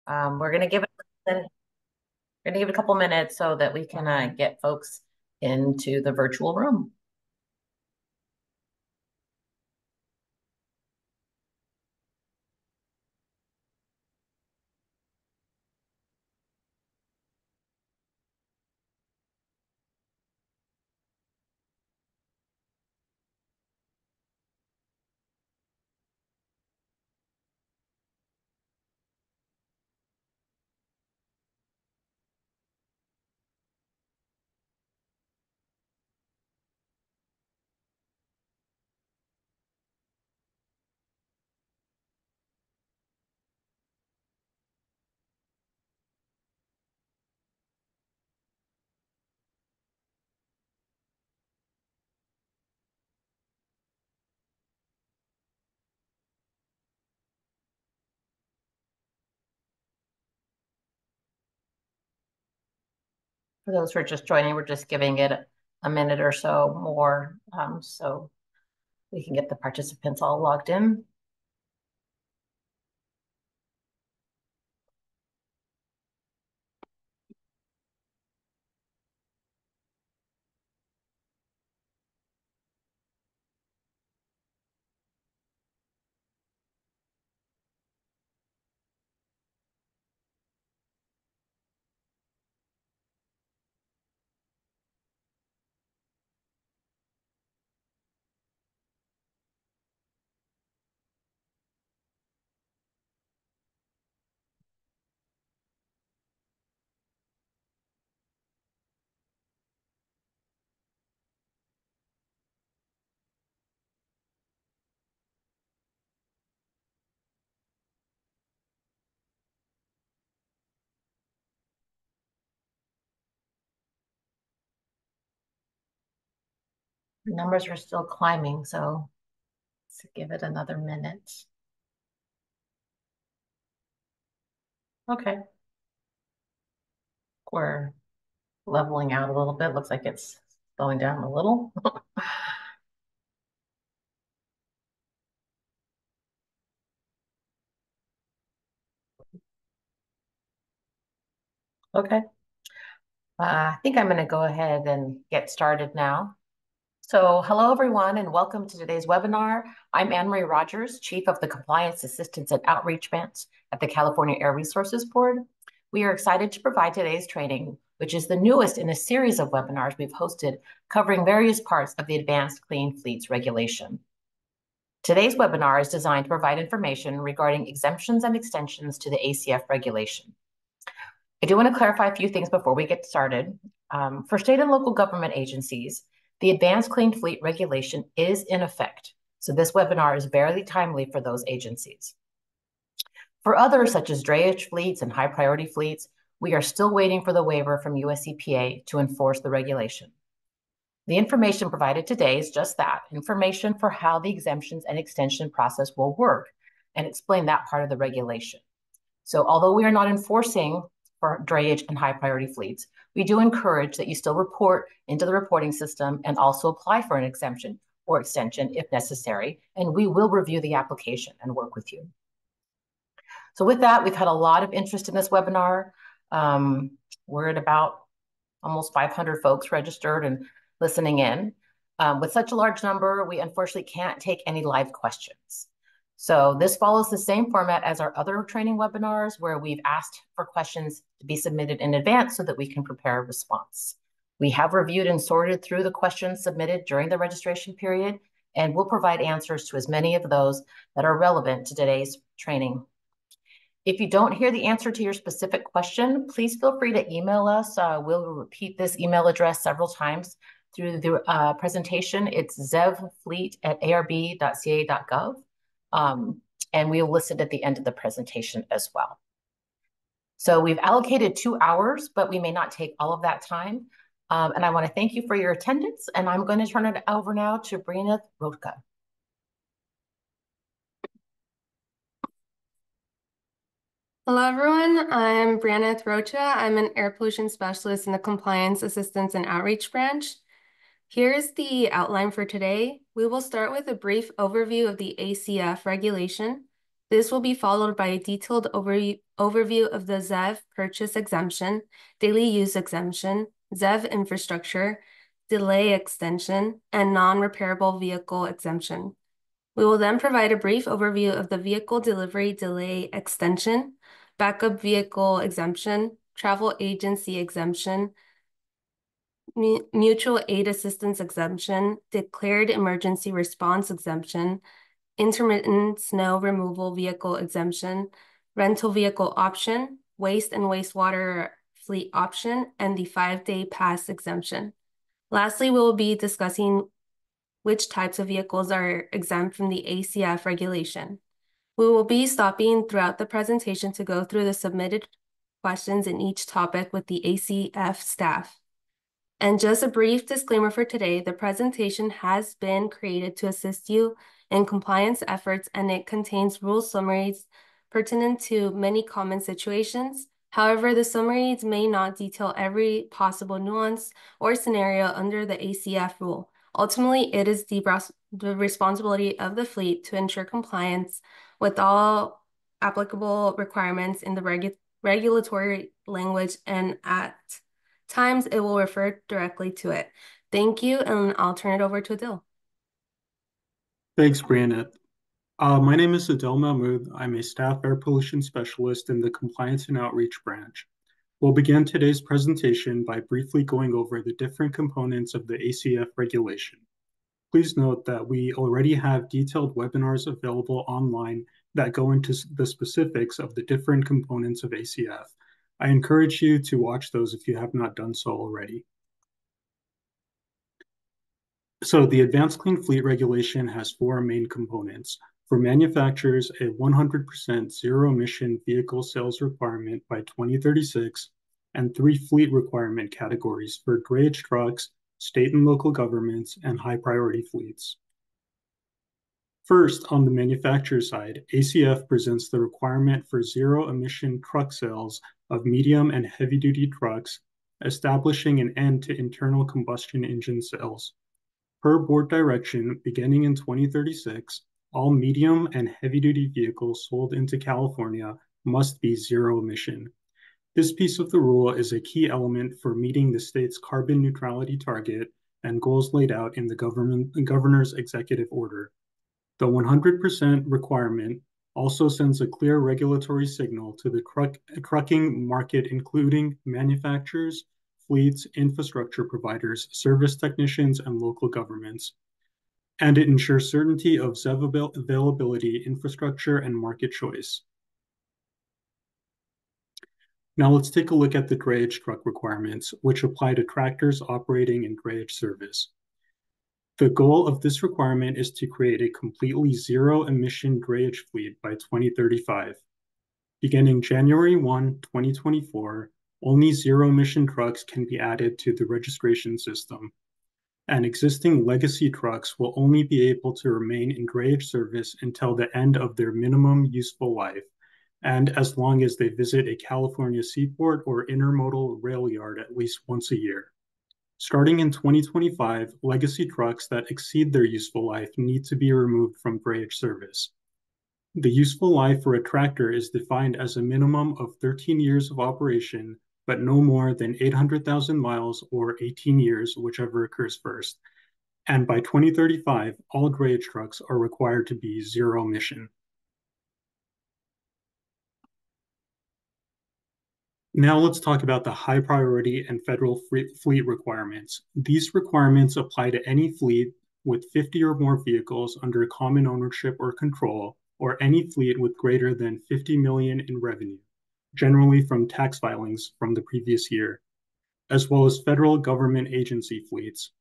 We're gonna give it a couple minutes so that we can get folks into the virtual room. For those who are just joining, we're just giving it a minute or so more so we can get the participants all logged in. The numbers are still climbing, so let's give it another minute. Okay, we're leveling out a little bit. Looks like it's slowing down a little. Okay. I think I'm going to go ahead and get started now. So hello, everyone, and welcome to today's webinar. I'm Anne-Marie Rogers, Chief of the Compliance Assistance and Outreach Branch at the California Air Resources Board. We are excited to provide today's training, which is the newest in a series of webinars we've hosted covering various parts of the Advanced Clean Fleets regulation. Today's webinar is designed to provide information regarding exemptions and extensions to the ACF regulation. I do want to clarify a few things before we get started. For state and local government agencies, the Advanced Clean Fleet regulation is in effect. So this webinar is very timely for those agencies. For others, such as drayage fleets and high priority fleets, we are still waiting for the waiver from US EPA to enforce the regulation. The information provided today is just that, information for how the exemptions and extension process will work and explain that part of the regulation. So although we are not enforcing for drayage and high priority fleets, we do encourage that you still report into the reporting system and also apply for an exemption or extension if necessary, and we will review the application and work with you. So with that, we've had a lot of interest in this webinar. We're at about almost 500 folks registered and listening in. With such a large number, we unfortunately can't take any live questions. So this follows the same format as our other training webinars where we've asked for questions to be submitted in advance so that we can prepare a response. We have reviewed and sorted through the questions submitted during the registration period, and we'll provide answers to as many of those that are relevant to today's training. If you don't hear the answer to your specific question, please feel free to email us. We'll repeat this email address several times through the presentation. It's zevfleet@arb.ca.gov. And we'll list it at the end of the presentation as well. So we've allocated 2 hours, but we may not take all of that time. And I want to thank you for your attendance. And I'm going to turn it over now to Brianna Rotka. Hello, everyone. I'm Brianna Throcha. I'm an air pollution specialist in the Compliance Assistance and Outreach Branch. Here's the outline for today. We will start with a brief overview of the ACF regulation. This will be followed by a detailed overview of the ZEV purchase exemption, daily use exemption, ZEV infrastructure, delay extension, and non-repairable vehicle exemption. We will then provide a brief overview of the vehicle delivery delay extension, backup vehicle exemption, travel agency exemption, mutual aid assistance exemption, declared emergency response exemption, intermittent snow removal vehicle exemption, rental vehicle option, waste and wastewater fleet option, and the 5-day pass exemption. Lastly, we will be discussing which types of vehicles are exempt from the ACF regulation. We will be stopping throughout the presentation to go through the submitted questions in each topic with the ACF staff. And just a brief disclaimer for today, the presentation has been created to assist you in compliance efforts, and it contains rule summaries pertinent to many common situations. However, the summaries may not detail every possible nuance or scenario under the ACF rule. Ultimately, it is the responsibility of the fleet to ensure compliance with all applicable requirements in the regulatory language, and at times it will refer directly to it. Thank you, and I'll turn it over to Adil. Thanks, Brianna. My name is Adil Mahmood. I'm a staff air pollution specialist in the Compliance and Outreach branch. We'll begin today's presentation by briefly going over the different components of the ACF regulation. Please note that we already have detailed webinars available online that go into the specifics of the different components of ACF. I encourage you to watch those if you have not done so already. So the Advanced Clean Fleet Regulation has four main components. For manufacturers, a 100% zero-emission vehicle sales requirement by 2036, and three fleet requirement categories for drayage trucks, state and local governments, and high-priority fleets. First, on the manufacturer side, ACF presents the requirement for zero-emission truck sales of medium and heavy-duty trucks, establishing an end to internal combustion engine sales. Per board direction, beginning in 2036, all medium and heavy-duty vehicles sold into California must be zero emission. This piece of the rule is a key element for meeting the state's carbon neutrality target and goals laid out in the governor's executive order. The 100% requirement also sends a clear regulatory signal to the trucking market, including manufacturers, fleets, infrastructure providers, service technicians, and local governments. And it ensures certainty of ZEV availability, infrastructure, and market choice. Now let's take a look at the drayage truck requirements, which apply to tractors operating in drayage service. The goal of this requirement is to create a completely zero-emission drayage fleet by 2035. Beginning January 1, 2024, only zero-emission trucks can be added to the registration system, and existing legacy trucks will only be able to remain in drayage service until the end of their minimum useful life, and as long as they visit a California seaport or intermodal rail yard at least once a year. Starting in 2025, legacy trucks that exceed their useful life need to be removed from drayage service. The useful life for a tractor is defined as a minimum of 13 years of operation, but no more than 800,000 miles or 18 years, whichever occurs first. And by 2035, all drayage trucks are required to be zero emission. Now let's talk about the high priority and federal fleet requirements. These requirements apply to any fleet with 50 or more vehicles under common ownership or control, or any fleet with greater than 50 million in revenue, generally from tax filings from the previous year, as well as federal government agency fleets.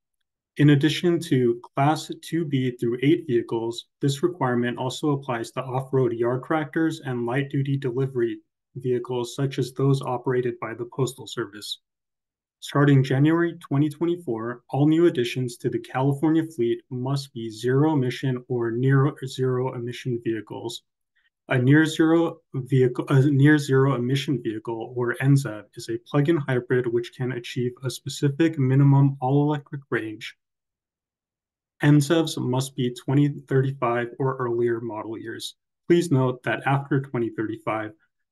In addition to Class 2B through 8 vehicles, this requirement also applies to off-road yard tractors and light-duty delivery vehicles such as those operated by the Postal Service. Starting January 2024, all new additions to the California fleet must be zero-emission or near-zero-emission vehicles. A near-zero emission vehicle, or NZEV, is a plug-in hybrid which can achieve a specific minimum all-electric range. NZEVs must be 2035 or earlier model years. Please note that after 2035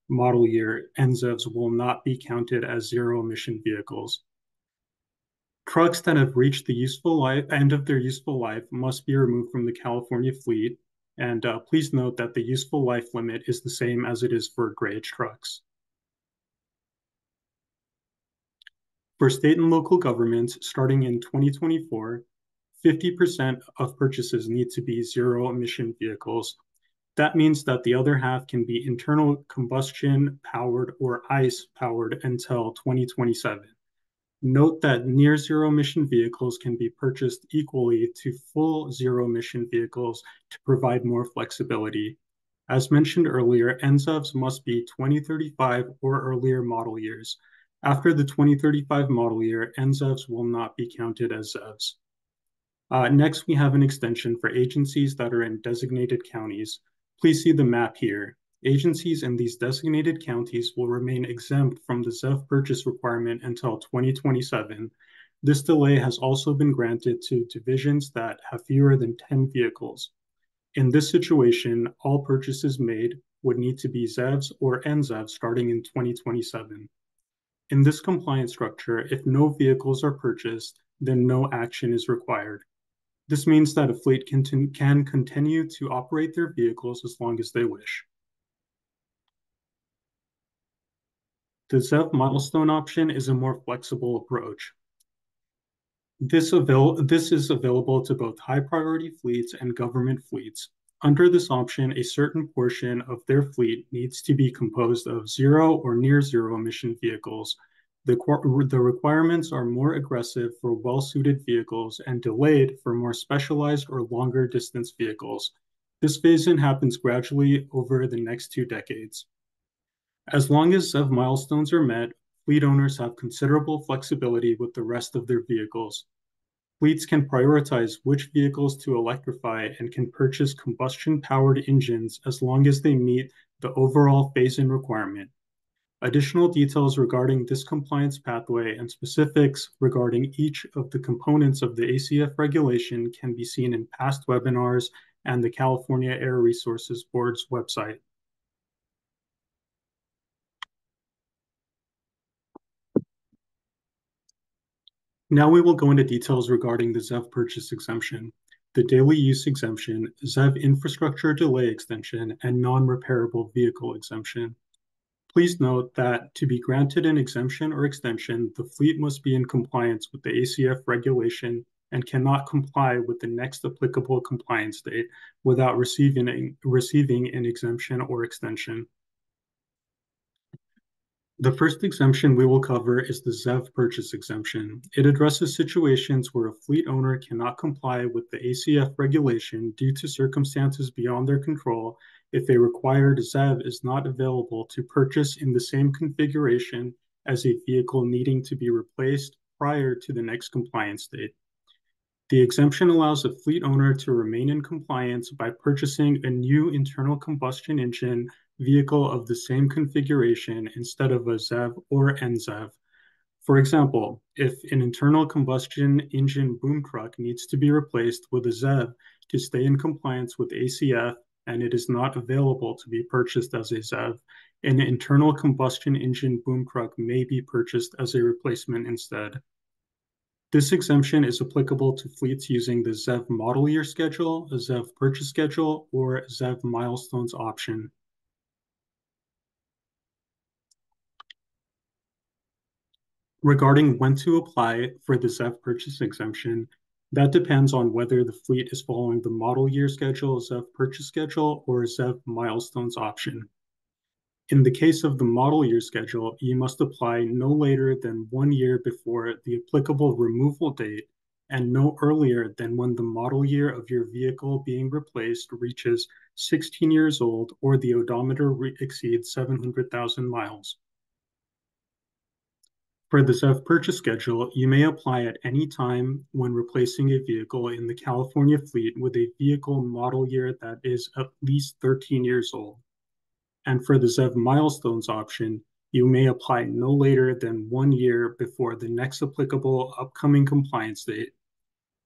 model year, NZEVs will not be counted as zero-emission vehicles. Trucks that have reached the end of their useful life must be removed from the California fleet, and please note that the useful life limit is the same as it is for drayage trucks. For state and local governments, starting in 2024, 50% of purchases need to be zero-emission vehicles. That means that the other half can be internal combustion powered or ICE powered until 2027. Note that near zero emission vehicles can be purchased equally to full zero emission vehicles to provide more flexibility. As mentioned earlier, NZEVs must be 2035 or earlier model years. After the 2035 model year, NZEVs will not be counted as ZEVs. Next, we have an extension for agencies that are in designated counties. Please see the map here. Agencies in these designated counties will remain exempt from the ZEV purchase requirement until 2027. This delay has also been granted to divisions that have fewer than 10 vehicles. In this situation, all purchases made would need to be ZEVs or NZEVs starting in 2027. In this compliance structure, if no vehicles are purchased, then no action is required. This means that a fleet can continue to operate their vehicles as long as they wish. The ZEV milestone option is a more flexible approach. This is available to both high-priority fleets and government fleets. Under this option, a certain portion of their fleet needs to be composed of zero or near zero emission vehicles. The requirements are more aggressive for well-suited vehicles and delayed for more specialized or longer distance vehicles. This phase-in happens gradually over the next 2 decades. As long as ZEV milestones are met, fleet owners have considerable flexibility with the rest of their vehicles. Fleets can prioritize which vehicles to electrify and can purchase combustion-powered engines as long as they meet the overall phase-in requirement. Additional details regarding this compliance pathway and specifics regarding each of the components of the ACF regulation can be seen in past webinars and the California Air Resources Board's website. Now we will go into details regarding the ZEV purchase exemption, the daily use exemption, ZEV infrastructure delay extension, and non-repairable vehicle exemption. Please note that to be granted an exemption or extension, the fleet must be in compliance with the ACF regulation and cannot comply with the next applicable compliance date without receiving an exemption or extension. The first exemption we will cover is the ZEV purchase exemption. It addresses situations where a fleet owner cannot comply with the ACF regulation due to circumstances beyond their control if a required ZEV is not available to purchase in the same configuration as a vehicle needing to be replaced prior to the next compliance date. The exemption allows a fleet owner to remain in compliance by purchasing a new internal combustion engine vehicle of the same configuration instead of a ZEV or NZEV. For example, if an internal combustion engine boom truck needs to be replaced with a ZEV to stay in compliance with ACF and it is not available to be purchased as a ZEV, an internal combustion engine boom truck may be purchased as a replacement instead. This exemption is applicable to fleets using the ZEV model year schedule, a ZEV purchase schedule, or ZEV milestones option. Regarding when to apply for the ZEV purchase exemption, that depends on whether the fleet is following the model year schedule, ZEV purchase schedule, or ZEV milestones option. In the case of the model year schedule, you must apply no later than 1 year before the applicable removal date and no earlier than when the model year of your vehicle being replaced reaches 16 years old or the odometer exceeds 700,000 miles. For the ZEV purchase schedule, you may apply at any time when replacing a vehicle in the California fleet with a vehicle model year that is at least 13 years old. And for the ZEV milestones option, you may apply no later than 1 year before the next applicable upcoming compliance date.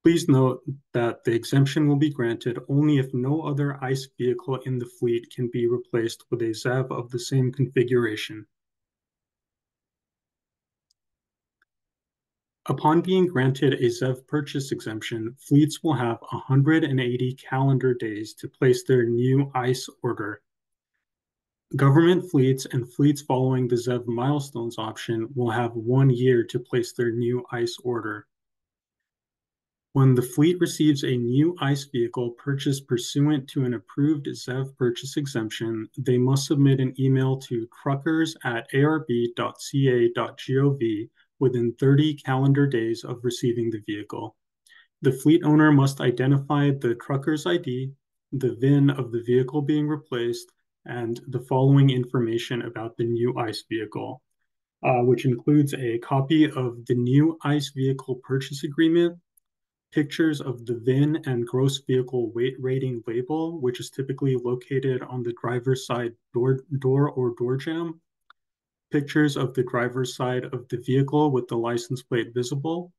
Please note that the exemption will be granted only if no other ICE vehicle in the fleet can be replaced with a ZEV of the same configuration. Upon being granted a ZEV purchase exemption, fleets will have 180 calendar days to place their new ICE order. Government fleets and fleets following the ZEV milestones option will have 1 year to place their new ICE order. When the fleet receives a new ICE vehicle purchased pursuant to an approved ZEV purchase exemption, they must submit an email to truckers@arb.ca.gov within 30 calendar days of receiving the vehicle. The fleet owner must identify the trucker's ID, the VIN of the vehicle being replaced, and the following information about the new ICE vehicle, which includes a copy of the new ICE vehicle purchase agreement, pictures of the VIN and gross vehicle weight rating label, which is typically located on the driver's side door or door jamb, pictures of the driver's side of the vehicle with the license plate visible,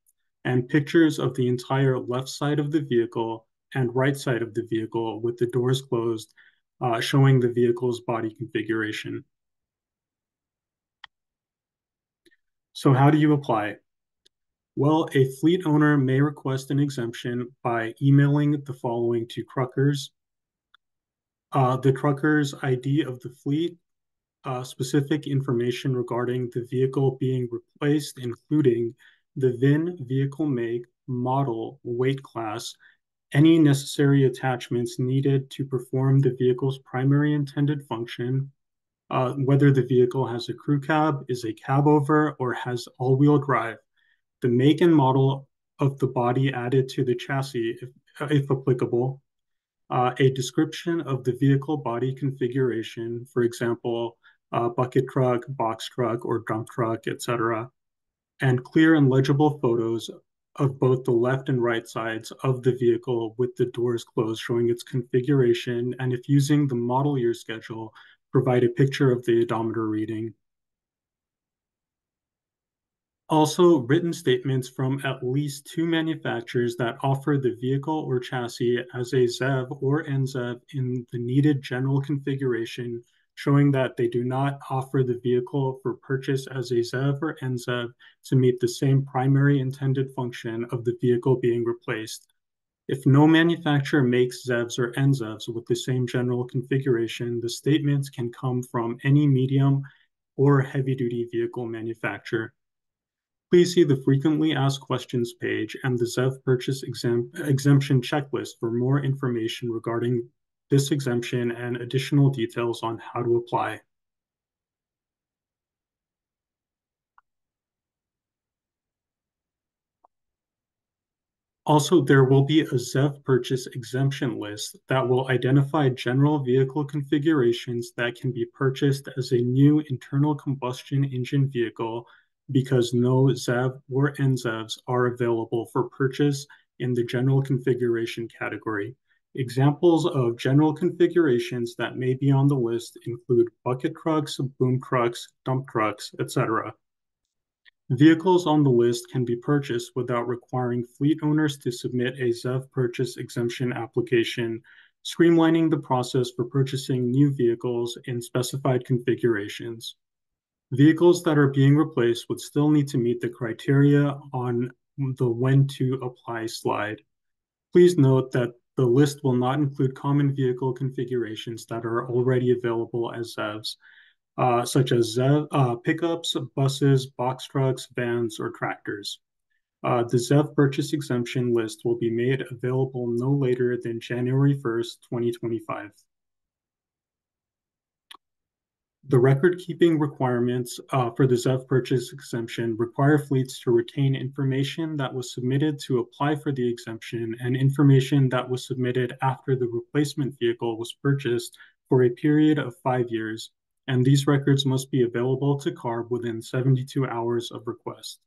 and pictures of the entire left side of the vehicle and right side of the vehicle with the doors closed, showing the vehicle's body configuration. So how do you apply? Well, a fleet owner may request an exemption by emailing the following to truckers. The trucker's ID of the fleet, specific information regarding the vehicle being replaced, including the VIN, vehicle make, model, weight class, any necessary attachments needed to perform the vehicle's primary intended function, whether the vehicle has a crew cab, is a cab over, or has all-wheel drive, the make and model of the body added to the chassis, if applicable, a description of the vehicle body configuration, for example, bucket truck, box truck, or dump truck, etc., and clear and legible photos of both the left and right sides of the vehicle with the doors closed, showing its configuration, and if using the model year schedule, provide a picture of the odometer reading. Also, written statements from at least 2 manufacturers that offer the vehicle or chassis as a ZEV or NZEV in the needed general configuration, showing that they do not offer the vehicle for purchase as a ZEV or NZEV to meet the same primary intended function of the vehicle being replaced. If no manufacturer makes ZEVs or NZEVs with the same general configuration, the statements can come from any medium or heavy-duty vehicle manufacturer. Please see the frequently asked questions page and the ZEV purchase exemption checklist for more information regarding this exemption and additional details on how to apply. Also, there will be a ZEV purchase exemption list that will identify general vehicle configurations that can be purchased as a new internal combustion engine vehicle because no ZEV or NZEVs are available for purchase in the general configuration category. Examples of general configurations that may be on the list include bucket trucks, boom trucks, dump trucks, etc. Vehicles on the list can be purchased without requiring fleet owners to submit a ZEV purchase exemption application, streamlining the process for purchasing new vehicles in specified configurations. Vehicles that are being replaced would still need to meet the criteria on the when to apply slide. Please note that the list will not include common vehicle configurations that are already available as ZEVs, such as pickups, buses, box trucks, vans, or tractors. The ZEV purchase exemption list will be made available no later than January 1st, 2025. The record-keeping requirements for the ZEV purchase exemption require fleets to retain information that was submitted to apply for the exemption and information that was submitted after the replacement vehicle was purchased for a period of 5 years, and these records must be available to CARB within 72 hours of request.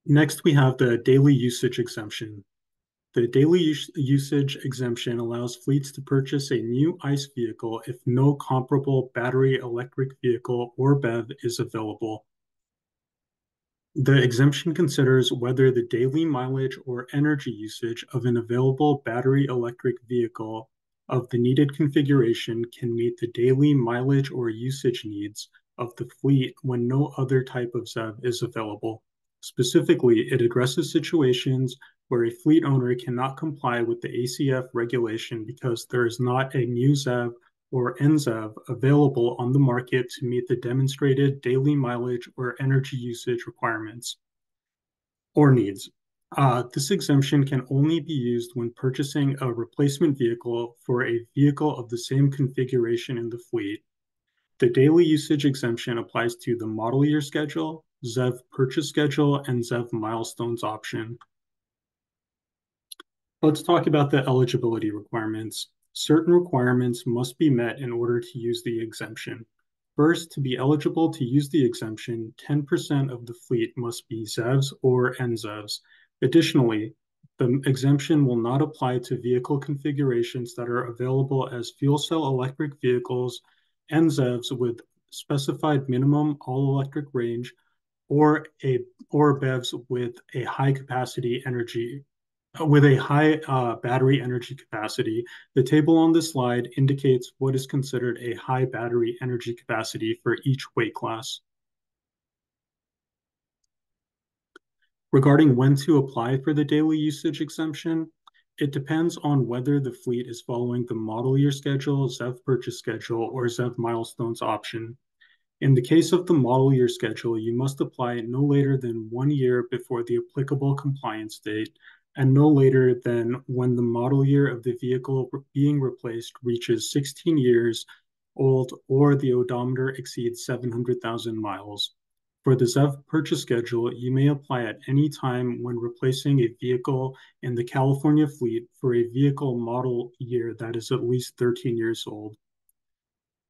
Next, we have the daily usage exemption. The daily usage exemption allows fleets to purchase a new ICE vehicle if no comparable battery electric vehicle or BEV is available. The exemption considers whether the daily mileage or energy usage of an available battery electric vehicle of the needed configuration can meet the daily mileage or usage needs of the fleet when no other type of ZEV is available. Specifically, it addresses situations where a fleet owner cannot comply with the ACF regulation because there is not a new ZEV or NZEV available on the market to meet the demonstrated daily mileage or energy usage requirements or needs. This exemption can only be used when purchasing a replacement vehicle for a vehicle of the same configuration in the fleet. The daily usage exemption applies to the model year schedule, ZEV purchase schedule, and ZEV milestones option. Let's talk about the eligibility requirements. Certain requirements must be met in order to use the exemption. First, to be eligible to use the exemption, 10% of the fleet must be ZEVs or NZEVs. Additionally, the exemption will not apply to vehicle configurations that are available as fuel cell electric vehicles, NZEVs with specified minimum all-electric range, or BEVs with a high battery energy capacity. The table on this slide indicates what is considered a high battery energy capacity for each weight class. Regarding when to apply for the daily usage exemption, it depends on whether the fleet is following the model year schedule, ZEV purchase schedule, or ZEV milestones option. In the case of the model year schedule, you must apply no later than 1 year before the applicable compliance date and no later than when the model year of the vehicle being replaced reaches 16 years old or the odometer exceeds 700,000 miles. For the ZEV purchase schedule, you may apply at any time when replacing a vehicle in the California fleet for a vehicle model year that is at least 13 years old.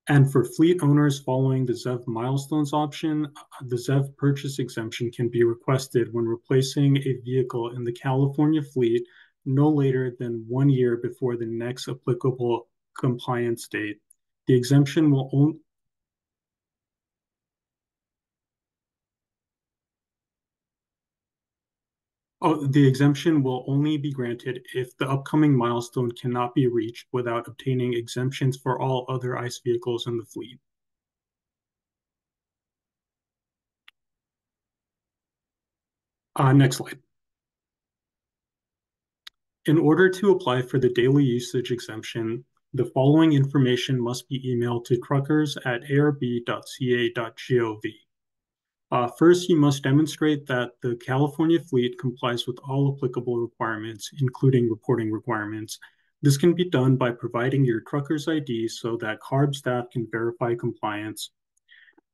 And for fleet owners following the ZEV milestones option, the ZEV purchase exemption can be requested when replacing a vehicle in the California fleet no later than 1 year before the next applicable compliance date. The exemption will only the exemption will only be granted if the upcoming milestone cannot be reached without obtaining exemptions for all other ICE vehicles in the fleet. Next slide. In order to apply for the daily usage exemption, the following information must be emailed to truckers@arb.ca.gov. First, you must demonstrate that the California fleet complies with all applicable requirements, including reporting requirements. This can be done by providing your trucker's ID so that CARB staff can verify compliance.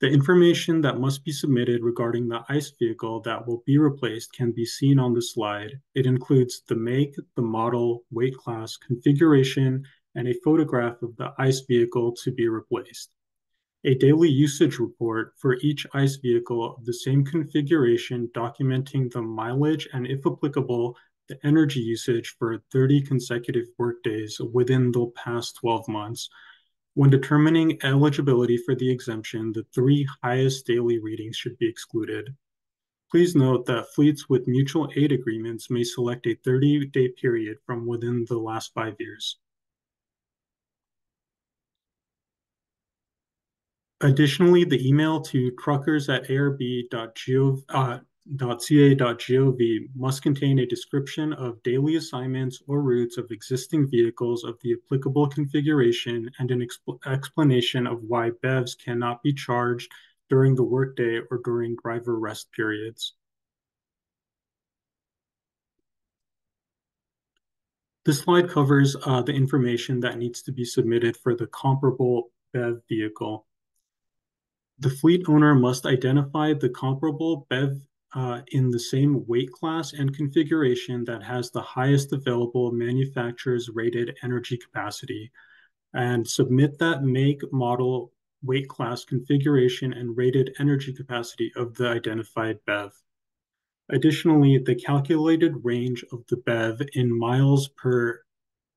The information that must be submitted regarding the ICE vehicle that will be replaced can be seen on the slide. It includes the make, the model, weight class, configuration, and a photograph of the ICE vehicle to be replaced. A daily usage report for each ICE vehicle of the same configuration documenting the mileage and, if applicable, the energy usage for 30 consecutive workdays within the past 12 months. When determining eligibility for the exemption, the 3 highest daily readings should be excluded. Please note that fleets with mutual aid agreements may select a 30-day period from within the last 5 years. Additionally, the email to truckers@arb.ca.gov must contain a description of daily assignments or routes of existing vehicles of the applicable configuration and an explanation of why BEVs cannot be charged during the workday or during driver rest periods. This slide covers the information that needs to be submitted for the comparable BEV vehicle. The fleet owner must identify the comparable BEV in the same weight class and configuration that has the highest available manufacturer's rated energy capacity and submit that make, model, weight class, configuration, and rated energy capacity of the identified BEV. Additionally, the calculated range of the BEV in miles per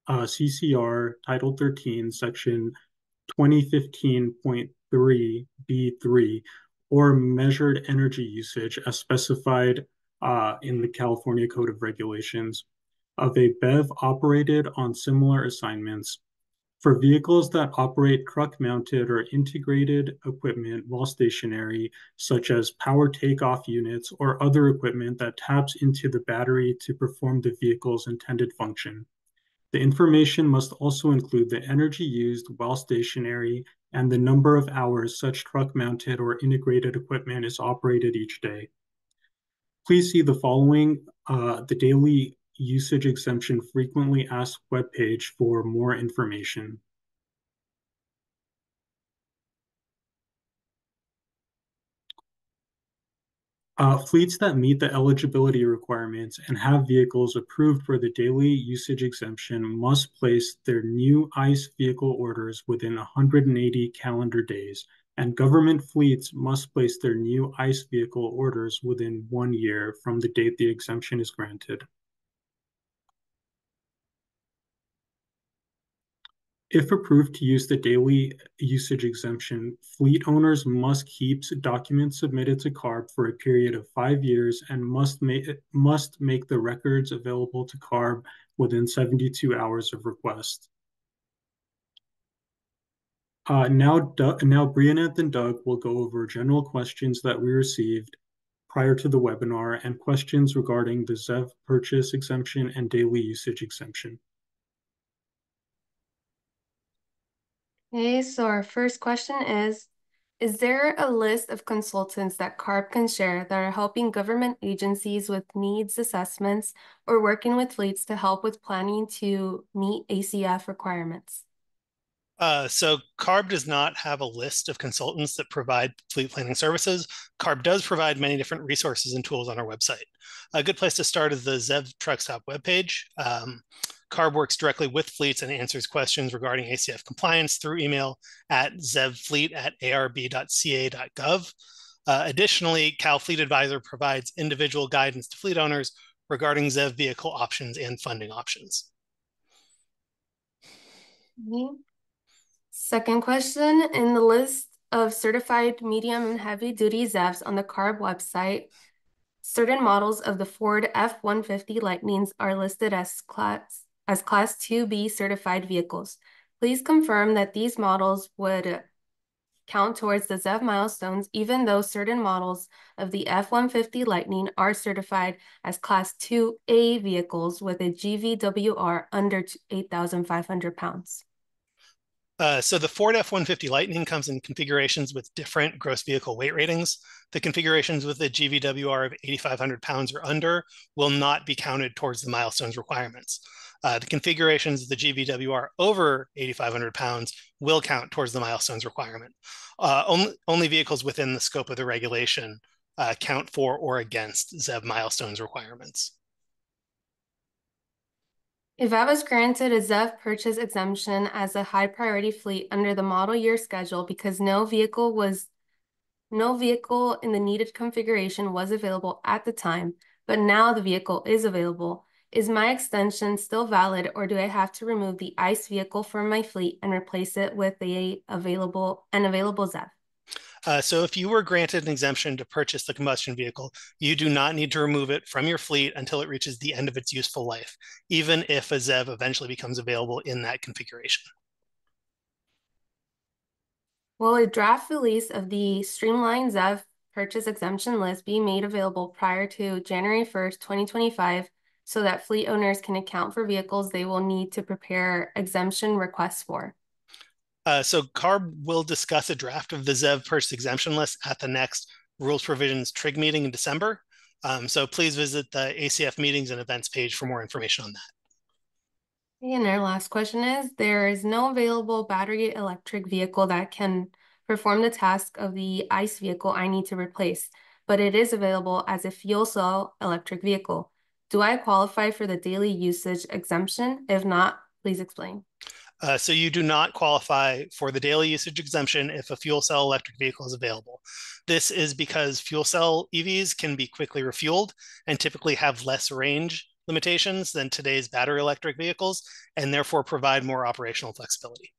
CCR Title 13, Section 2015.3 B3 or measured energy usage as specified in the California Code of Regulations of a BEV operated on similar assignments. For vehicles that operate truck-mounted or integrated equipment while stationary, such as power takeoff units or other equipment that taps into the battery to perform the vehicle's intended function. The information must also include the energy used while stationary and the number of hours such truck-mounted or integrated equipment is operated each day. Please see the following, the daily usage exemption frequently asked webpage for more information. Fleets that meet the eligibility requirements and have vehicles approved for the daily usage exemption must place their new ICE vehicle orders within 180 calendar days, and government fleets must place their new ICE vehicle orders within 1 year from the date the exemption is granted. If approved to use the daily usage exemption, fleet owners must keep documents submitted to CARB for a period of 5 years and must make the records available to CARB within 72 hours of request. Now Brianna and Doug will go over general questions that we received prior to the webinar and questions regarding the ZEV purchase exemption and daily usage exemption. Okay, so our first question is there a list of consultants that CARB can share that are helping government agencies with needs assessments or working with fleets to help with planning to meet ACF requirements? So CARB does not have a list of consultants that provide fleet planning services. CARB does provide many different resources and tools on our website. A good place to start is the ZEV Truck Stop webpage. CARB works directly with fleets and answers questions regarding ACF compliance through email at zevfleet@arb.ca.gov. Additionally, Cal Fleet Advisor provides individual guidance to fleet owners regarding ZEV vehicle options and funding options. Okay. Second question, in the list of certified medium and heavy duty ZEVs on the CARB website, certain models of the Ford F-150 Lightnings are listed as Class 2B certified vehicles. Please confirm that these models would count towards the ZEV milestones, even though certain models of the F-150 Lightning are certified as Class 2A vehicles with a GVWR under 8,500 pounds. So the Ford F-150 Lightning comes in configurations with different gross vehicle weight ratings. The configurations with a GVWR of 8,500 pounds or under will not be counted towards the milestones requirements. The configurations of the GVWR over 8,500 pounds will count towards the milestones requirement. Only vehicles within the scope of the regulation count for or against ZEV milestones requirements. If I was granted a ZEV purchase exemption as a high priority fleet under the model year schedule because no vehicle in the needed configuration was available at the time, but now the vehicle is available, is my extension still valid, or do I have to remove the ICE vehicle from my fleet and replace it with an available ZEV? So if you were granted an exemption to purchase the combustion vehicle, you do not need to remove it from your fleet until it reaches the end of its useful life, even if a ZEV eventually becomes available in that configuration. Will a draft release of the streamlined ZEV purchase exemption list be made available prior to January 1st, 2025, so that fleet owners can account for vehicles they will need to prepare exemption requests for? So CARB will discuss a draft of the ZEV purchase exemption list at the next Rules Provisions TRIG meeting in December. So please visit the ACF meetings and events page for more information on that. And our last question is, there is no available battery electric vehicle that can perform the task of the ICE vehicle I need to replace, but it is available as a fuel cell electric vehicle. Do I qualify for the daily usage exemption? If not, please explain. So you do not qualify for the daily usage exemption if a fuel cell electric vehicle is available. This is because fuel cell EVs can be quickly refueled and typically have less range limitations than today's battery electric vehicles, and therefore provide more operational flexibility.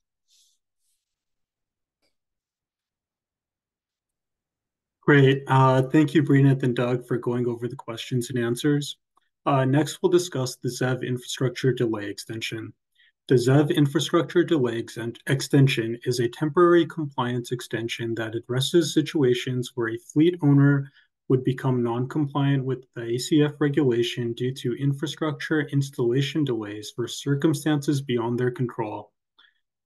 Great. Thank you, Breeneth and Doug, for going over the questions and answers. Next, we'll discuss the ZEV infrastructure delay extension. The ZEV infrastructure delay extension is a temporary compliance extension that addresses situations where a fleet owner would become non-compliant with the ACF regulation due to infrastructure installation delays for circumstances beyond their control.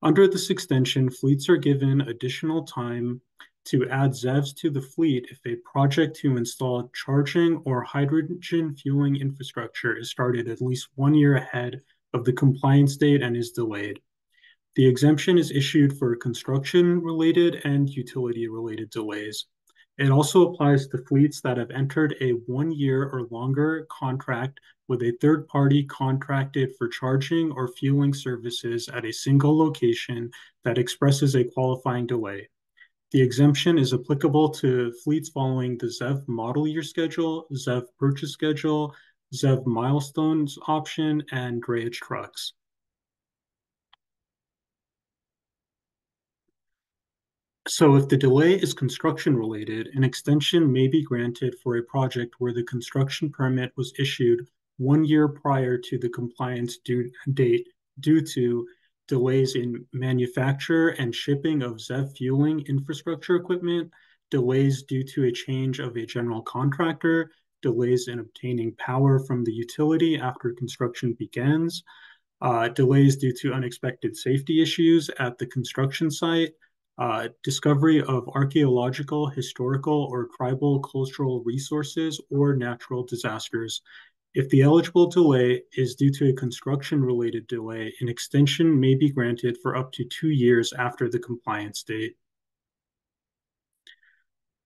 Under this extension, fleets are given additional time to add ZEVs to the fleet if a project to install charging or hydrogen fueling infrastructure is started at least 1 year ahead of the compliance date and is delayed. The exemption is issued for construction-related and utility-related delays. It also applies to fleets that have entered a 1 year or longer contract with a third party contracted for charging or fueling services at a single location that expresses a qualifying delay. The exemption is applicable to fleets following the ZEV model year schedule, ZEV purchase schedule, ZEV milestones option, and drayage trucks. So if the delay is construction related, an extension may be granted for a project where the construction permit was issued 1 year prior to the compliance date due to delays in manufacture and shipping of ZEV fueling infrastructure equipment, delays due to a change of a general contractor, delays in obtaining power from the utility after construction begins, delays due to unexpected safety issues at the construction site, discovery of archaeological, historical, or tribal cultural resources, or natural disasters. If the eligible delay is due to a construction-related delay, an extension may be granted for up to 2 years after the compliance date.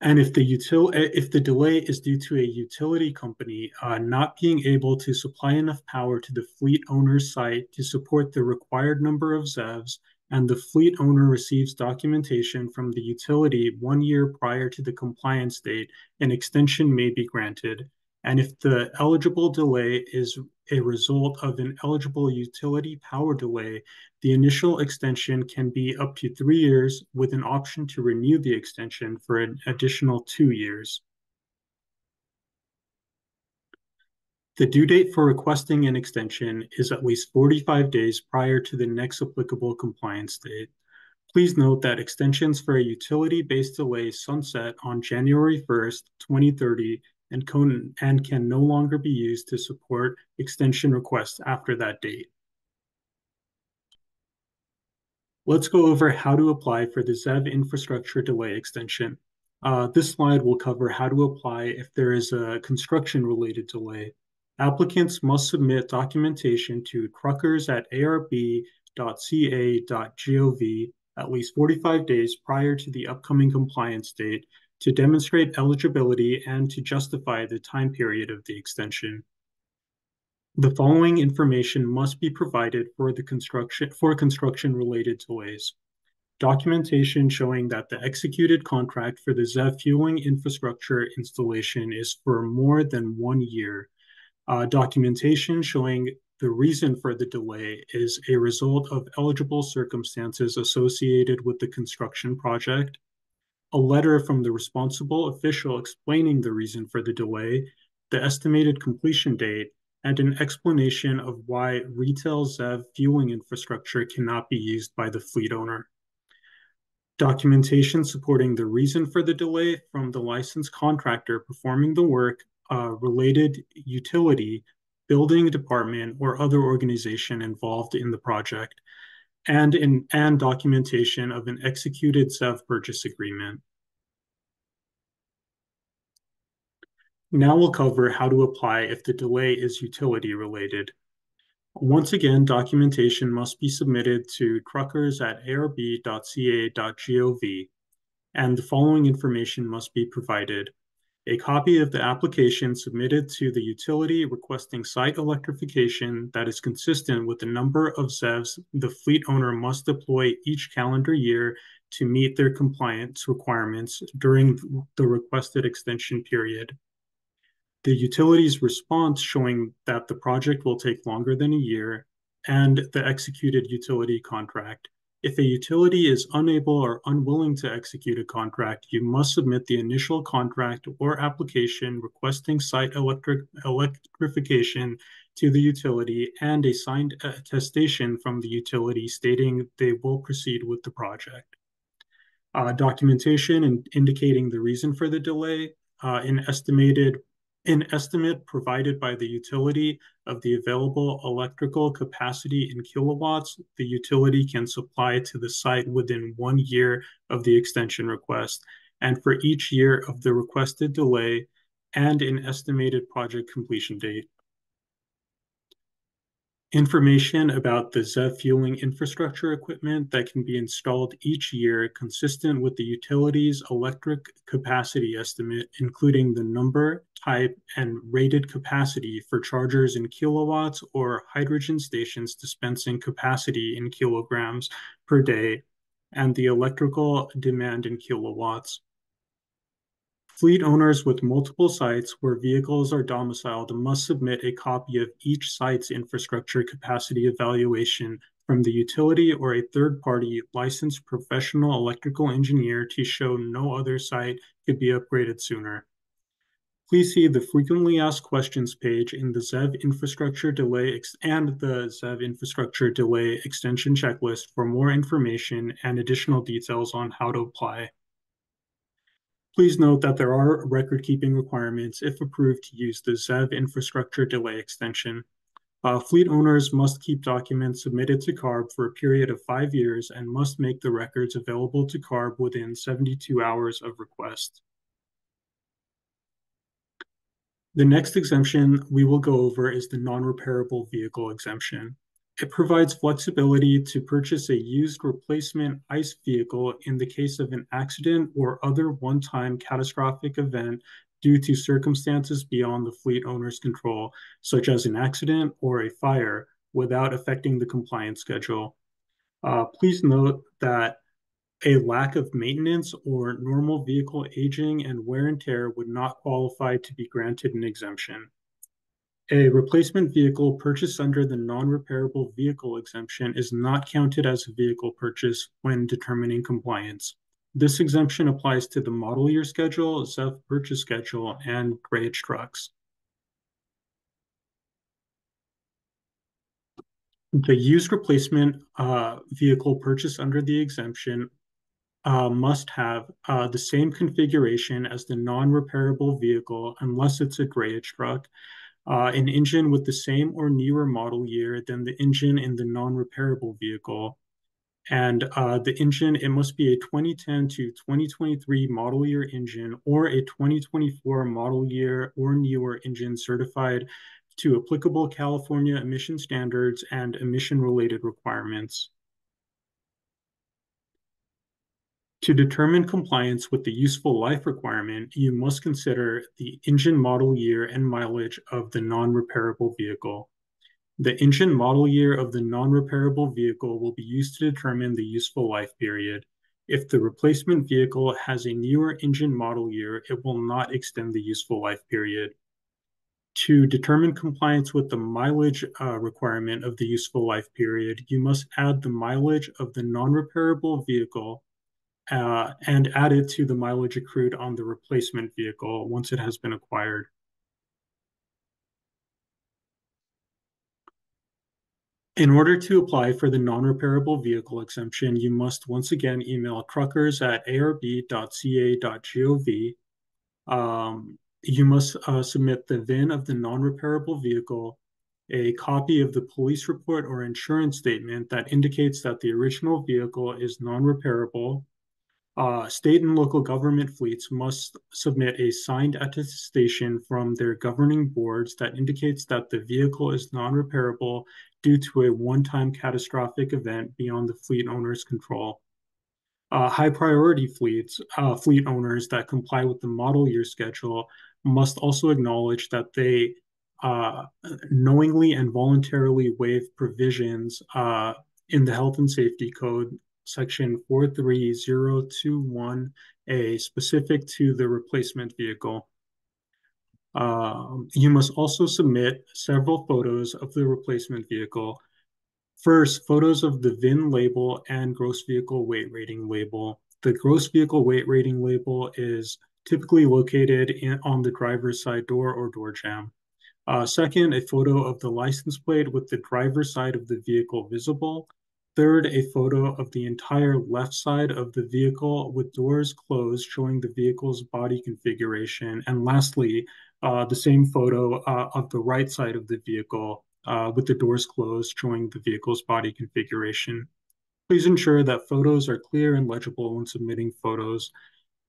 And if the delay is due to a utility company not being able to supply enough power to the fleet owner's site to support the required number of ZEVs, and the fleet owner receives documentation from the utility 1 year prior to the compliance date, an extension may be granted. And if the eligible delay is a result of an eligible utility power delay, the initial extension can be up to 3 years with an option to renew the extension for an additional 2 years. The due date for requesting an extension is at least 45 days prior to the next applicable compliance date. Please note that extensions for a utility-based delay sunset on January 1st, 2030 and can no longer be used to support extension requests after that date. Let's go over how to apply for the ZEV infrastructure delay extension. This slide will cover how to apply if there is a construction-related delay. Applicants must submit documentation to truckers@arb.ca.gov at least 45 days prior to the upcoming compliance date to demonstrate eligibility and to justify the time period of the extension. The following information must be provided for construction-related delays. Documentation showing that the executed contract for the ZEV fueling infrastructure installation is for more than 1 year. Documentation showing the reason for the delay is a result of eligible circumstances associated with the construction project, a letter from the responsible official explaining the reason for the delay, the estimated completion date, and an explanation of why retail ZEV fueling infrastructure cannot be used by the fleet owner. Documentation supporting the reason for the delay from the licensed contractor performing the work, related utility, building department, or other organization involved in the project, and documentation of an executed ZEV purchase agreement. Now we'll cover how to apply if the delay is utility related. Once again, documentation must be submitted to truckers@arb.ca.gov, and the following information must be provided. A copy of the application submitted to the utility requesting site electrification that is consistent with the number of ZEVs the fleet owner must deploy each calendar year to meet their compliance requirements during the requested extension period. The utility's response showing that the project will take longer than a year, and the executed utility contract. If a utility is unable or unwilling to execute a contract, you must submit the initial contract or application requesting site electrification to the utility and a signed attestation from the utility stating they will proceed with the project. Documentation indicating the reason for the delay, an estimate provided by the utility of the available electrical capacity in kilowatts the utility can supply to the site within 1 year of the extension request, and for each year of the requested delay, and an estimated project completion date. Information about the ZEV fueling infrastructure equipment that can be installed each year consistent with the utility's electric capacity estimate, including the number, type, and rated capacity for chargers in kilowatts or hydrogen stations dispensing capacity in kilograms per day, and the electrical demand in kilowatts. Fleet owners with multiple sites where vehicles are domiciled must submit a copy of each site's infrastructure capacity evaluation from the utility or a third-party licensed professional electrical engineer to show no other site could be upgraded sooner. Please see the frequently asked questions page in the ZEV infrastructure delay and the ZEV infrastructure delay extension checklist for more information and additional details on how to apply. Please note that there are record-keeping requirements if approved to use the ZEV infrastructure delay extension. Fleet owners must keep documents submitted to CARB for a period of 5 years and must make the records available to CARB within 72 hours of request. The next exemption we will go over is the non-repairable vehicle exemption. It provides flexibility to purchase a used replacement ICE vehicle in the case of an accident or other one-time catastrophic event due to circumstances beyond the fleet owner's control, such as an accident or a fire, without affecting the compliance schedule. Please note that a lack of maintenance or normal vehicle aging and wear and tear would not qualify to be granted an exemption. A replacement vehicle purchased under the non-repairable vehicle exemption is not counted as a vehicle purchase when determining compliance. This exemption applies to the model year schedule, ZEV purchase schedule, and drayage trucks. The used replacement vehicle purchased under the exemption must have the same configuration as the non-repairable vehicle unless it's a drayage truck, an engine with the same or newer model year than the engine in the non-repairable vehicle. And the engine, it must be a 2010 to 2023 model year engine or a 2024 model year or newer engine certified to applicable California emission standards and emission-related requirements. To determine compliance with the useful life requirement, you must consider the engine model year and mileage of the non-repairable vehicle. The engine model year of the non-repairable vehicle will be used to determine the useful life period. If the replacement vehicle has a newer engine model year, it will not extend the useful life period. To determine compliance with the mileage requirement of the useful life period, you must add the mileage of the non-repairable vehicle and add it to the mileage accrued on the replacement vehicle once it has been acquired. In order to apply for the non-repairable vehicle exemption, you must once again email truckers@arb.ca.gov. You must submit the VIN of the non-repairable vehicle, a copy of the police report or insurance statement that indicates that the original vehicle is non-repairable. State and local government fleets must submit a signed attestation from their governing boards that indicates that the vehicle is non-repairable due to a one-time catastrophic event beyond the fleet owner's control. High priority fleet owners that comply with the model year schedule must also acknowledge that they knowingly and voluntarily waive provisions in the Health and Safety Code Section 43021A, specific to the replacement vehicle. You must also submit several photos of the replacement vehicle. First, photos of the VIN label and gross vehicle weight rating label. The gross vehicle weight rating label is typically located on the driver's side door or door jamb. Second, a photo of the license plate with the driver's side of the vehicle visible. Third, a photo of the entire left side of the vehicle with doors closed, showing the vehicle's body configuration. And lastly, the same photo of the right side of the vehicle with the doors closed, showing the vehicle's body configuration. Please ensure that photos are clear and legible when submitting photos.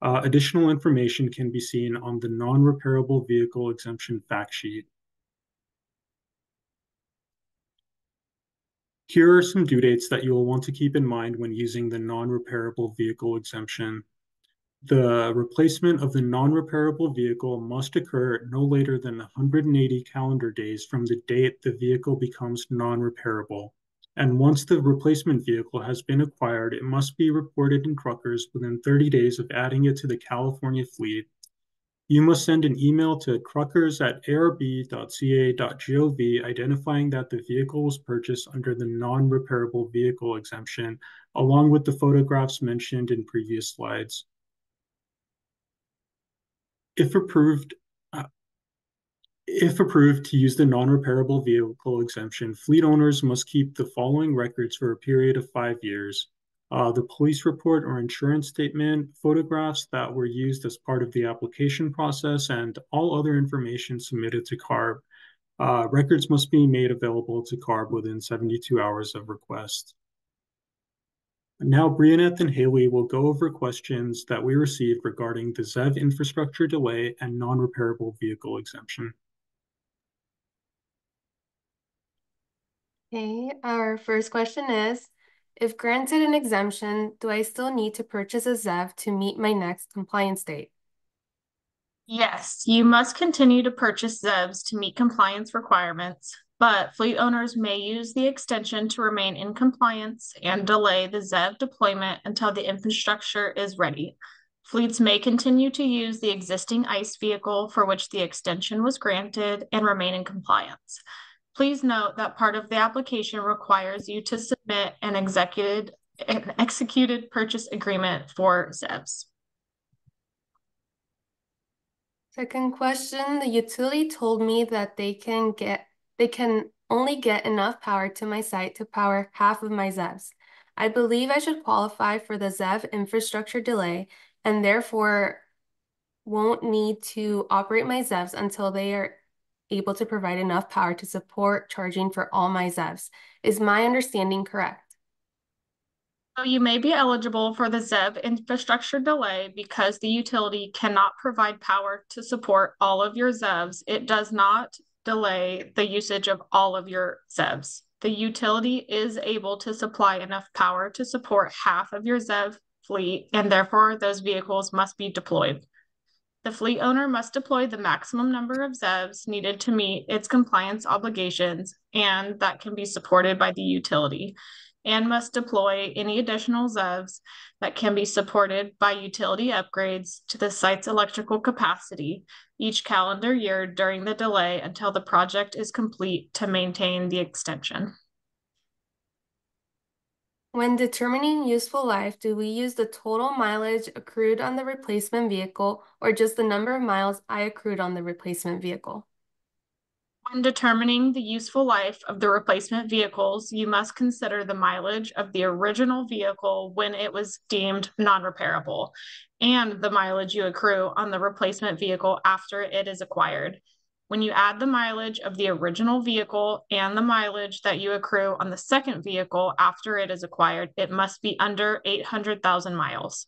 Additional information can be seen on the non-repairable vehicle exemption fact sheet. Here are some due dates that you will want to keep in mind when using the non-repairable vehicle exemption. The replacement of the non-repairable vehicle must occur no later than 180 calendar days from the date the vehicle becomes non-repairable. And once the replacement vehicle has been acquired, it must be reported in truckers within 30 days of adding it to the California fleet. You must send an email to truckers@arb.ca.gov identifying that the vehicle was purchased under the non-repairable vehicle exemption, along with the photographs mentioned in previous slides. If approved, to use the non-repairable vehicle exemption, fleet owners must keep the following records for a period of 5 years. The police report or insurance statement, photographs that were used as part of the application process, and all other information submitted to CARB. Records must be made available to CARB within 72 hours of request. Now, Brianeth and Haley will go over questions that we received regarding the ZEV infrastructure delay and non-repairable vehicle exemption. Okay, our first question is, if granted an exemption, do I still need to purchase a ZEV to meet my next compliance date? Yes, you must continue to purchase ZEVs to meet compliance requirements, but fleet owners may use the extension to remain in compliance and delay the ZEV deployment until the infrastructure is ready. Fleets may continue to use the existing ICE vehicle for which the extension was granted and remain in compliance. Please note that part of the application requires you to submit an executed purchase agreement for ZEVs. Second question, the utility told me that they can only get enough power to my site to power half of my ZEVs. I believe I should qualify for the ZEV infrastructure delay and therefore won't need to operate my ZEVs until they are able to provide enough power to support charging for all my ZEVs. Is my understanding correct? So you may be eligible for the ZEV infrastructure delay because the utility cannot provide power to support all of your ZEVs. It does not delay the usage of all of your ZEVs. The utility is able to supply enough power to support half of your ZEV fleet, and therefore those vehicles must be deployed. The fleet owner must deploy the maximum number of ZEVs needed to meet its compliance obligations, and that can be supported by the utility, and must deploy any additional ZEVs that can be supported by utility upgrades to the site's electrical capacity each calendar year during the delay until the project is complete to maintain the extension. When determining useful life, do we use the total mileage accrued on the replacement vehicle or just the number of miles I accrued on the replacement vehicle? When determining the useful life of the replacement vehicles, you must consider the mileage of the original vehicle when it was deemed non-repairable and the mileage you accrue on the replacement vehicle after it is acquired. When you add the mileage of the original vehicle and the mileage that you accrue on the second vehicle after it is acquired, it must be under 800,000 miles.